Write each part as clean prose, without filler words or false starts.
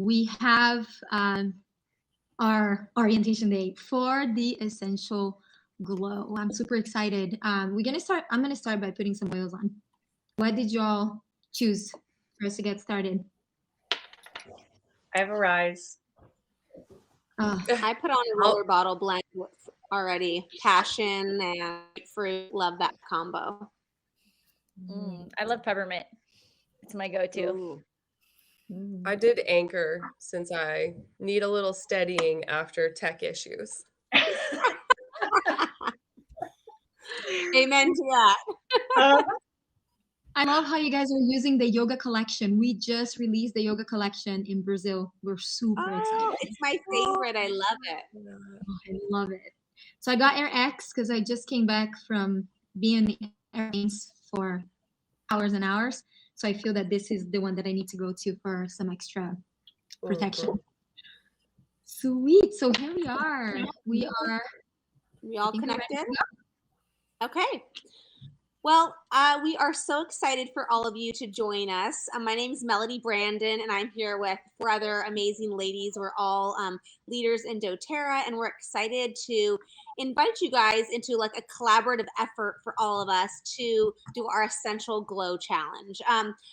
we have our orientation day for the Essential Glow. I'm super excited. I'm gonna start by putting some oils on. What did y'all choose for us to get started? I have a Rise. I put on a roller bottle blend already. Passion and fruit. Love that combo. I love peppermint. It's my go-to. I did Anchor since I need a little steadying after tech issues. Amen to that. I love how you guys are using the yoga collection. We just released the yoga collection in Brazil. We're super excited. It's my favorite. I love it. Oh, I love it. So I got Air X because I just came back from being in the airplanes for hours and hours. So I feel that this is the one that I need to go to for some extra protection. Sweet. So here we are. We all connected? Okay. Well, we are so excited for all of you to join us. My name is Melody Brandon, and I'm here with 4 other amazing ladies. We're all leaders in doTERRA, and we're excited to invite you guys into like a collaborative effort for all of us to do our Essential Glow Challenge.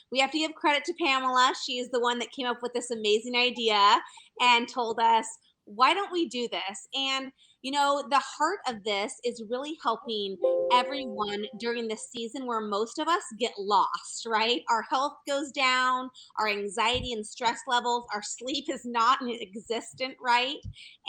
We have to give credit to Pamela. She is the one that came up with this amazing idea and told us, why don't we do this? And you know, the heart of this is really helping everyone during the season where most of us get lost, right? Our health goes down, our anxiety and stress levels, our sleep is not existent, right?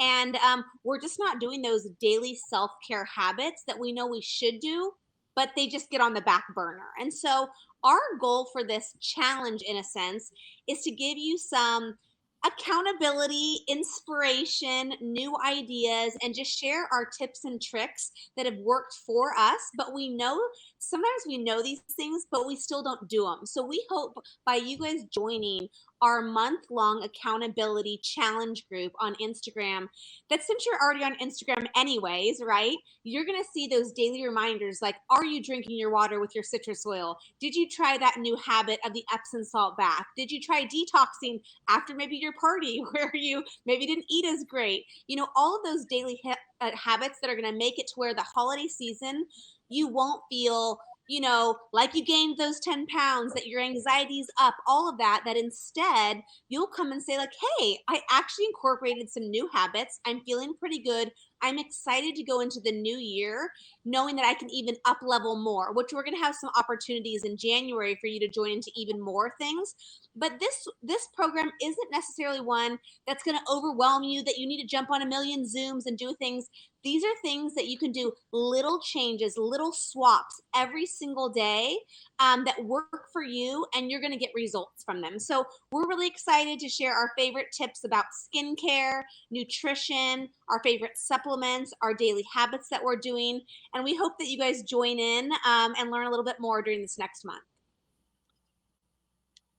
And we're just not doing those daily self-care habits that we know we should do, but they just get on the back burner. And so our goal for this challenge, in a sense, is to give you some accountability, inspiration, new ideas, and just share our tips and tricks that have worked for us. But we know sometimes we know these things, but we still don't do them. So we hope by you guys joining our month-long accountability challenge group on Instagram, that since you're already on Instagram anyways, right, you're going to see those daily reminders like, are you drinking your water with your citrus oil? Did you try that new habit of the Epsom salt bath? Did you try detoxing after maybe your party where you maybe didn't eat as great? You know, all of those daily habits that are going to make it to where the holiday season, you won't feel, you know, like you gained those 10 pounds, that your anxiety's up, all of that, that instead you'll come and say like, hey, I actually incorporated some new habits. I'm feeling pretty good. I'm excited to go into the new year knowing that I can even up level more, which we're going to have some opportunities in January for you to join into even more things. But this program isn't necessarily one that's going to overwhelm you, that you need to jump on a million Zooms and do things. These are things that you can do, little changes, little swaps every single day that work for you, and you're going to get results from them. So we're really excited to share our favorite tips about skincare, nutrition, our favorite supplements, our daily habits that we're doing. And we hope that you guys join in and learn a little bit more during this next month.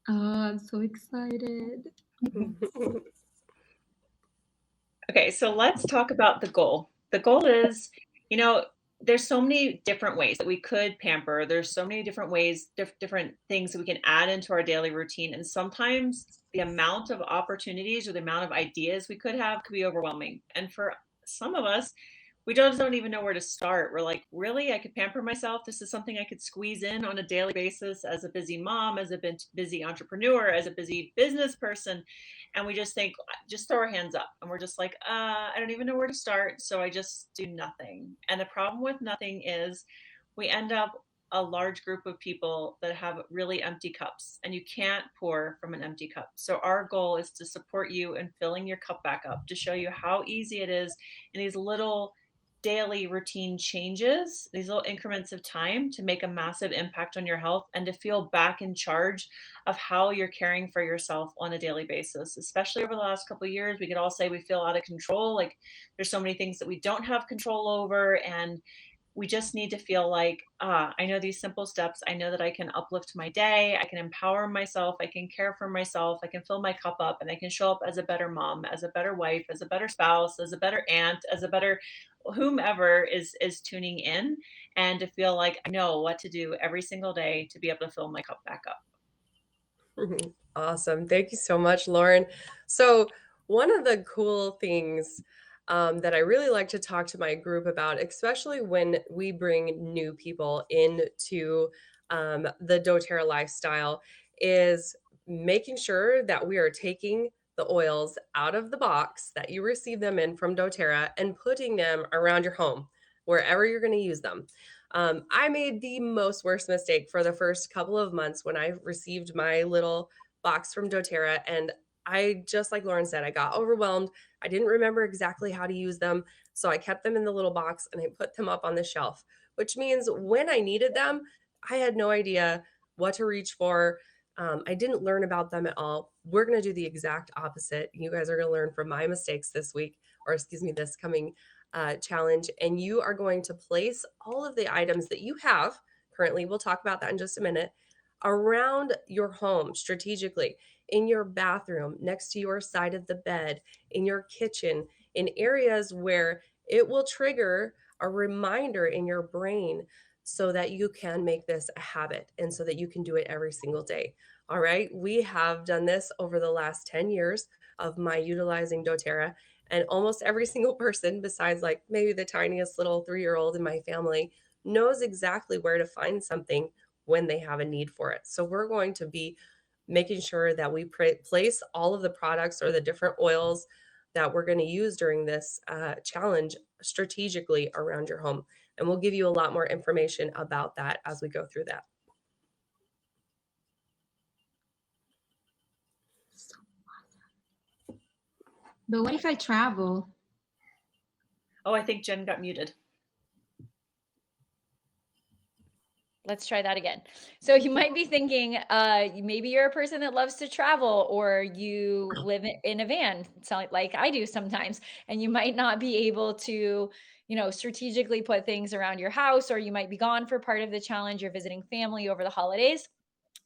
Oh, I'm so excited. Okay, so let's talk about the goal. The goal is, you know, there's so many different ways that we could pamper. There's so many different ways, different things that we can add into our daily routine. And sometimes the amount of opportunities or the amount of ideas we could have could be overwhelming. And for some of us, we just don't even know where to start. We're like, really? I could pamper myself? This is something I could squeeze in on a daily basis as a busy mom, as a busy entrepreneur, as a busy business person. And we just think, just throw our hands up. And we're just like, I don't even know where to start. So I just do nothing. And the problem with nothing is we end up a large group of people that have really empty cups, and you can't pour from an empty cup. So our goal is to support you in filling your cup back up, to show you how easy it is in these little daily routine changes, these little increments of time, to make a massive impact on your health and to feel back in charge of how you're caring for yourself on a daily basis. Especially over the last couple of years, we could all say we feel out of control. Like there's so many things that we don't have control over, and we just need to feel like, I know these simple steps. I know that I can uplift my day. I can empower myself. I can care for myself. I can fill my cup up, and I can show up as a better mom, as a better wife, as a better spouse, as a better aunt, as a better whomever is tuning in, and to feel like I know what to do every single day to be able to fill my cup back up. Awesome. Thank you so much, Lauren. So, one of the cool things that I really like to talk to my group about, especially when we bring new people into the doTERRA lifestyle, is making sure that we are taking the oils out of the box that you receive them in from doTERRA and putting them around your home, wherever you're going to use them. I made the most worst mistake for the first couple of months when I received my little box from doTERRA. And I, just like Lauren said, I got overwhelmed. I didn't remember exactly how to use them. So I kept them in the little box and I put them up on the shelf, which means when I needed them, I had no idea what to reach for. I didn't learn about them at all. We're going to do the exact opposite. You guys are going to learn from my mistakes this week, or excuse me, this coming challenge. And you are going to place all of the items that you have currently, we'll talk about that in just a minute, around your home strategically, in your bathroom, next to your side of the bed, in your kitchen, in areas where it will trigger a reminder in your brain so that you can make this a habit and so that you can do it every single day. All right. We have done this over the last 10 years of my utilizing doTERRA, and almost every single person, besides like maybe the tiniest little 3-year-old in my family, knows exactly where to find something when they have a need for it. So we're going to be making sure that we place all of the products or the different oils that we're going to use during this challenge strategically around your home. And we'll give you a lot more information about that as we go through that. But what if I travel? Oh, I think Jen got muted. Let's try that again. So you might be thinking, maybe you're a person that loves to travel, or you live in a van, like I do sometimes, and you might not be able to, strategically put things around your house, or you might be gone for part of the challenge. You're visiting family over the holidays.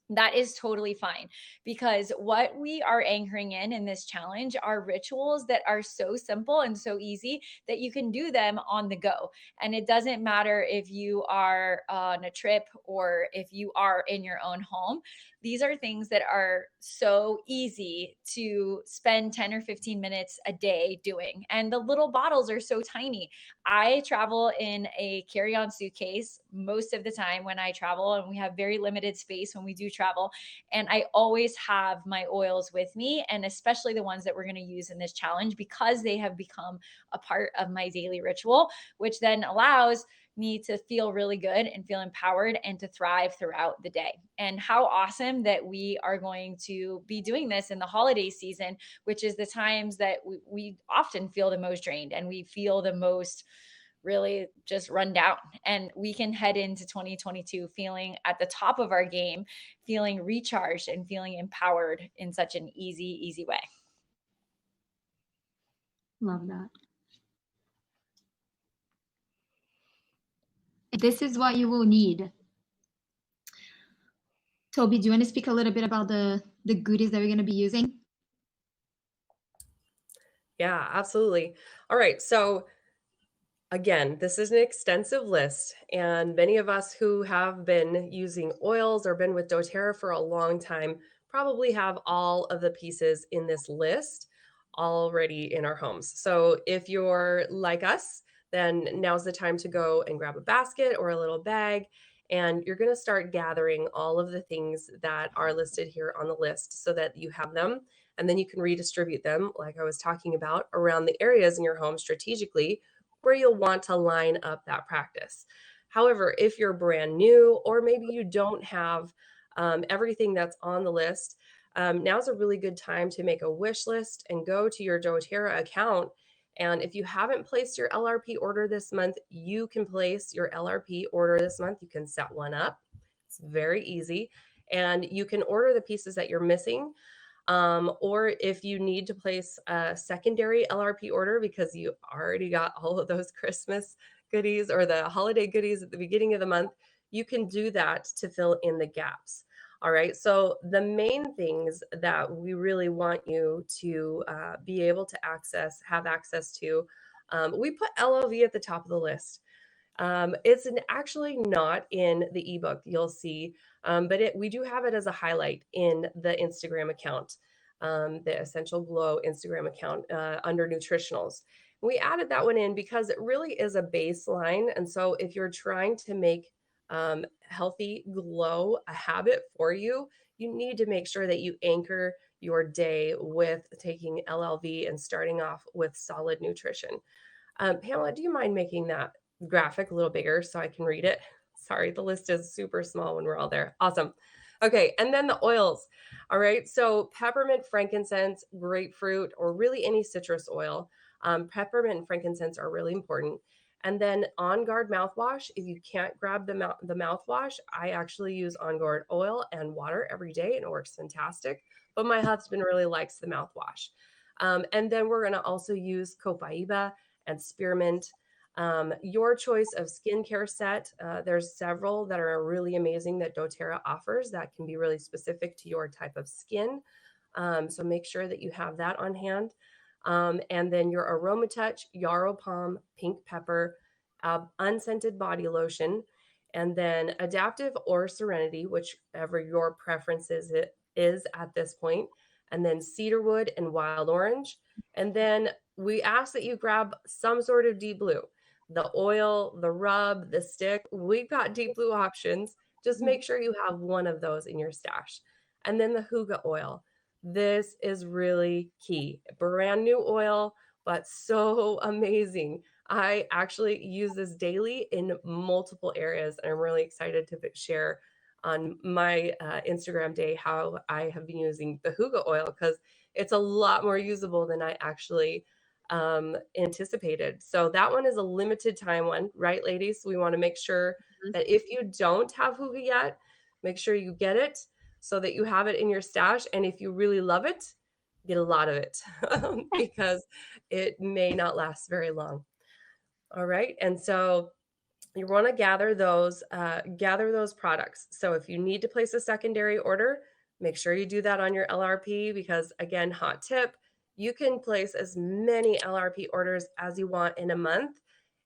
That is totally fine, because what we are anchoring in this challenge are rituals that are so simple and so easy that you can do them on the go. And it doesn't matter if you are on a trip or if you are in your own home. These are things that are so easy to spend 10 or 15 minutes a day doing. And the little bottles are so tiny. I travel in a carry-on suitcase most of the time when I travel, and we have very limited space when we do travel. And I always have my oils with me, and especially the ones that we're going to use in this challenge, because they have become a part of my daily ritual, which then allows me to feel really good and feel empowered and to thrive throughout the day. And how awesome that we are going to be doing this in the holiday season, which is the times that we often feel the most drained and we feel the most really just run down. And we can head into 2022 feeling at the top of our game, feeling recharged and feeling empowered in such an easy way. Love that. This is what you will need. Toby, do you want to speak a little bit about the goodies that we're going to be using? Yeah, absolutely. All right. So again, this is an extensive list, and many of us who have been using oils or been with doTERRA for a long time probably have all of the pieces in this list already in our homes. So if you're like us, then now's the time to go and grab a basket or a little bag, and you're going to start gathering all of the things that are listed here on the list so that you have them, and then you can redistribute them, like I was talking about, around the areas in your home strategically where you'll want to line up that practice. However, if you're brand new, or maybe you don't have everything that's on the list, now's a really good time to make a wish list and go to your doTERRA account. And if you haven't placed your LRP order this month, you can place your LRP order this month. You can set one up. It's very easy. And you can order the pieces that you're missing. Or if you need to place a secondary LRP order because you already got all of those Christmas goodies or the holiday goodies at the beginning of the month, you can do that to fill in the gaps. All right. So the main things that we really want you to be able to have access to, we put LOV at the top of the list. It's actually not in the ebook. You'll see But we do have it as a highlight in the Instagram account, the Essential Glow Instagram account under nutritionals. We added that one in because it really is a baseline. And so if you're trying to make healthy glow a habit for you, you need to make sure that you anchor your day with taking LLV and starting off with solid nutrition. Pamela, do you mind making that graphic a little bigger so I can read it? Sorry, the list is super small when we're all there. Awesome. Okay, and then the oils. All right, so peppermint, frankincense, grapefruit, or really any citrus oil. Peppermint and frankincense are really important. And then On Guard mouthwash. If you can't grab the mouthwash, I actually use On Guard oil and water every day, and it works fantastic. But my husband really likes the mouthwash. And then we're going to also use Copaiba and spearmint. Your choice of skincare set. There's several that are really amazing that doTERRA offers that can be really specific to your type of skin. So make sure that you have that on hand. And then your Aroma Touch, Yarrow Palm, Pink Pepper, unscented body lotion, and then Adaptive or Serenity, whichever your preferences is at this point, and then Cedarwood and Wild Orange. And then we ask that you grab some sort of deep blue, the oil, the rub, the stick. We've got deep blue options. Just make sure you have one of those in your stash. And then the Hygge oil. This is really key. Brand new oil, but so amazing. I actually use this daily in multiple areas, and I'm really excited to share on my Instagram day how I have been using the Hygge oil, because it's a lot more usable than I actually anticipated. So that one is a limited time one, right, ladies? We want to make sure that if you don't have Hygge yet, make sure you get it so that you have it in your stash. And if you really love it, get a lot of it because it may not last very long. All right. And so you want to gather those products. So if you need to place a secondary order, make sure you do that on your LRP, because again, hot tip, you can place as many LRP orders as you want in a month,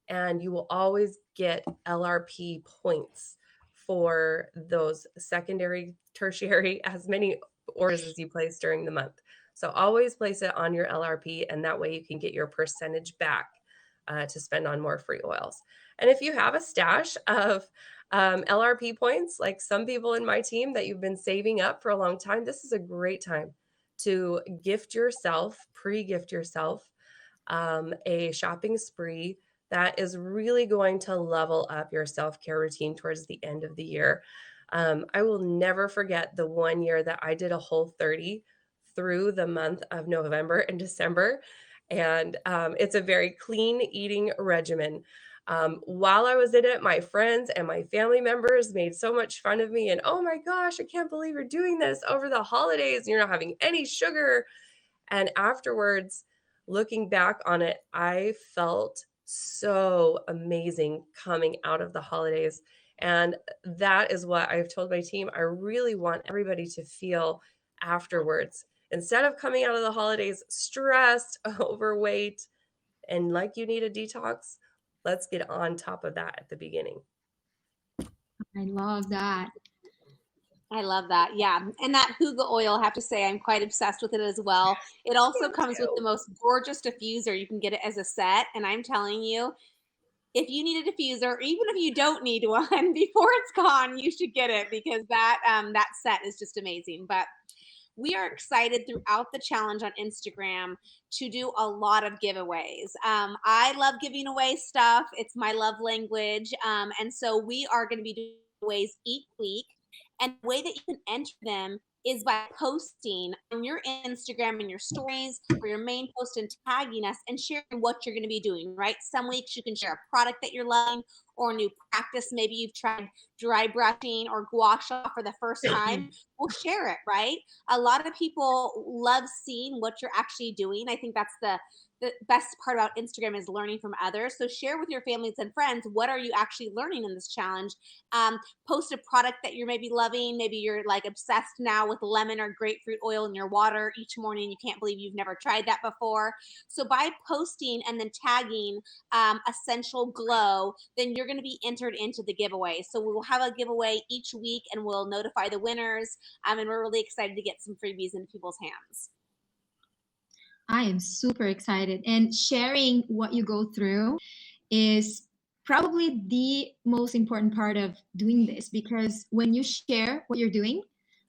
and you will always get LRP points for those secondary, tertiary, as many orders as you place during the month. So always place it on your LRP, and that way you can get your percentage back to spend on more free oils. And if you have a stash of LRP points, like some people in my team that you've been saving up for a long time, this is a great time to gift yourself, pre-gift yourself a shopping spree that is really going to level up your self-care routine towards the end of the year. I will never forget the one year that I did a Whole30 through the month of November and December. And it's a very clean eating regimen. While I was in it, my friends and my family members made so much fun of me. And oh my gosh, I can't believe you're doing this over the holidays and you're not having any sugar. And afterwards, looking back on it, I felt so amazing coming out of the holidays. And that is what I've told my team. I really want everybody to feel afterwards. Instead of coming out of the holidays stressed, overweight, and like you need a detox, let's get on top of that at the beginning. I love that. I love that. Yeah. And that Hygge oil, I have to say, I'm quite obsessed with it as well. It also comes with the most gorgeous diffuser. You can get it as a set. And I'm telling you, if you need a diffuser, even if you don't need one, before it's gone, you should get it, because that that set is just amazing. But we are excited throughout the challenge on Instagram to do a lot of giveaways. I love giving away stuff. It's my love language. And so we are going to be doing giveaways each week. And the way that you can enter them is by posting on your Instagram and your stories or your main post and tagging us and sharing what you're going to be doing, right? Some weeks you can share a product that you're loving or a new practice. Maybe you've tried dry brushing or gua sha for the first time. We'll share it, right? A lot of people love seeing what you're actually doing. I think that's the best part about Instagram is learning from others. So share with your families and friends, what are you actually learning in this challenge? Post a product that you're maybe loving. Maybe you're like obsessed now with lemon or grapefruit oil in your water each morning. You can't believe you've never tried that before. So by posting and then tagging Essential Glow, then you're going to be entered into the giveaway. So we will have a giveaway each week, and we'll notify the winners. And we're really excited to get some freebies into people's hands. I am super excited. And sharing what you go through is probably the most important part of doing this, because when you share what you're doing,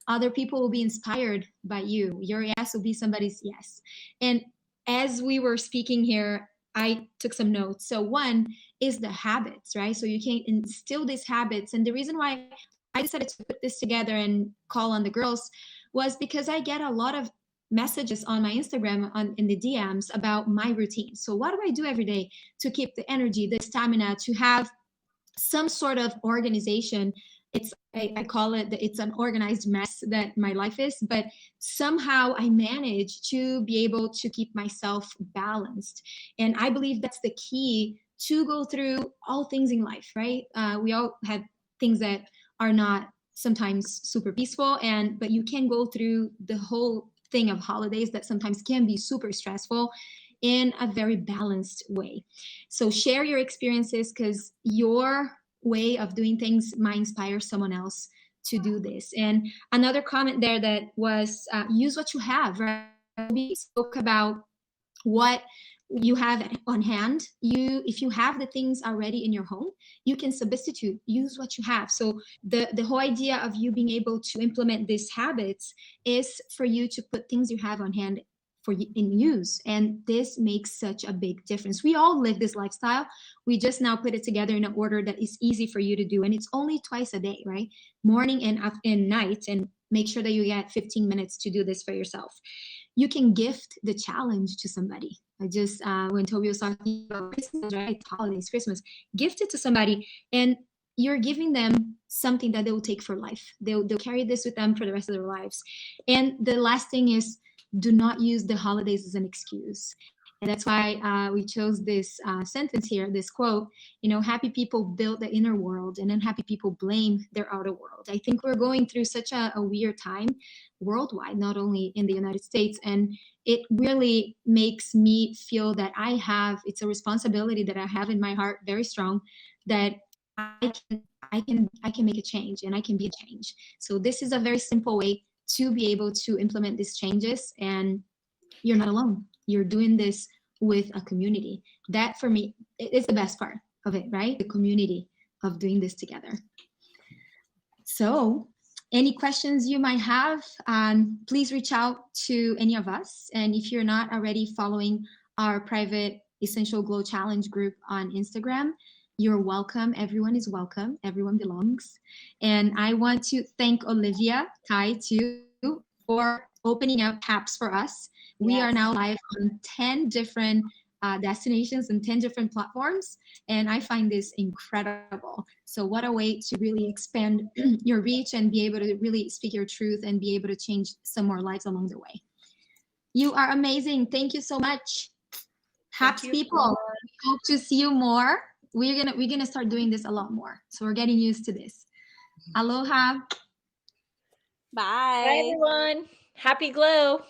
other people will be inspired by you. Your yes will be somebody's yes. And as we were speaking here, I took some notes. So one is the habits, right? So you can instill these habits. And the reason why I decided to put this together and call on the girls was because I get a lot of messages on my Instagram in the DMs about my routine. So what do I do every day to keep the energy, the stamina, to have some sort of organization? I call it it's an organized mess that my life is, but somehow I manage to be able to keep myself balanced. And I believe that's the key to go through all things in life, right? We all have things that are not sometimes super peaceful, but you can go through the whole thing of holidays that sometimes can be super stressful in a very balanced way. So share your experiences, because your way of doing things might inspire someone else to do this. And another comment there that was use what you have, right? We spoke about what you have on hand. If you have the things already in your home, you can substitute, use what you have. So the whole idea of you being able to implement these habits is for you to put things you have on hand in use. And this makes such a big difference. We all live this lifestyle. We just now put it together in an order that is easy for you to do. And it's only twice a day, right? Morning and night. And make sure that you get 15 minutes to do this for yourself. You can gift the challenge to somebody. I just, when Toby was talking about Christmas, right? Holidays, Christmas, gift it to somebody, and you're giving them something that they will take for life. They'll carry this with them for the rest of their lives. And the last thing is, do not use the holidays as an excuse. And that's why we chose this sentence here, this quote, happy people build the inner world and unhappy people blame their outer world. I think we're going through such a weird time worldwide, not only in the United States. And it really makes me feel that it's a responsibility that I have in my heart, very strong, that I can make a change, and I can be a change. So this is a very simple way to be able to implement these changes, and you're not alone. You're doing this with a community. That for me is the best part of it, right? The community of doing this together. So any questions you might have, please reach out to any of us. And if you're not already following our private Essential Glow Challenge group on Instagram, you're welcome. Everyone is welcome. Everyone belongs. And I want to thank Olivia Tai too for opening up PAPS for us. We are now live on 10 different destinations and 10 different platforms. And I find this incredible. So what a way to really expand your reach and be able to really speak your truth and be able to change some more lives along the way. You are amazing. Thank you so much. PAPS people, we hope to see you more. We're gonna start doing this a lot more. So we're getting used to this. Aloha. Bye. Bye, everyone. Happy glow.